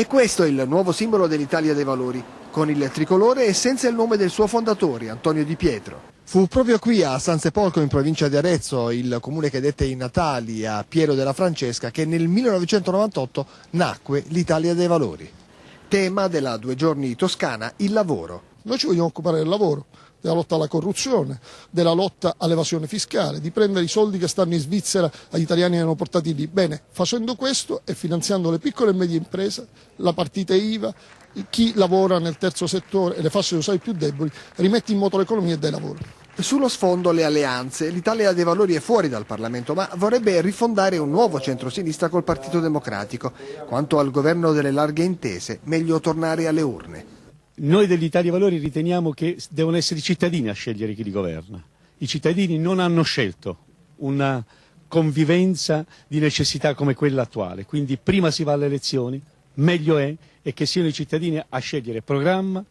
E questo è il nuovo simbolo dell'Italia dei Valori, con il tricolore e senza il nome del suo fondatore, Antonio Di Pietro. Fu proprio qui a San Sepolcro, in provincia di Arezzo, il comune che dette i natali a Piero della Francesca, che nel 1998 nacque l'Italia dei Valori. Tema della 2 giorni toscana, il lavoro. Noi ci vogliamo occupare del lavoro, della lotta alla corruzione, della lotta all'evasione fiscale, di prendere i soldi che stanno in Svizzera agli italiani che hanno portati lì. Bene, facendo questo e finanziando le piccole e medie imprese, la partita IVA, chi lavora nel terzo settore e le fasce sociali più deboli, rimette in moto l'economia e dà lavoro. Sullo sfondo le alleanze. L'Italia dei Valori è fuori dal Parlamento, ma vorrebbe rifondare un nuovo centrosinistra col Partito Democratico. Quanto al governo delle larghe intese, meglio tornare alle urne. Noi dell'Italia dei Valori riteniamo che devono essere i cittadini a scegliere chi li governa. I cittadini non hanno scelto una convivenza di necessità come quella attuale, quindi prima si va alle elezioni, meglio è, e che siano i cittadini a scegliere programma,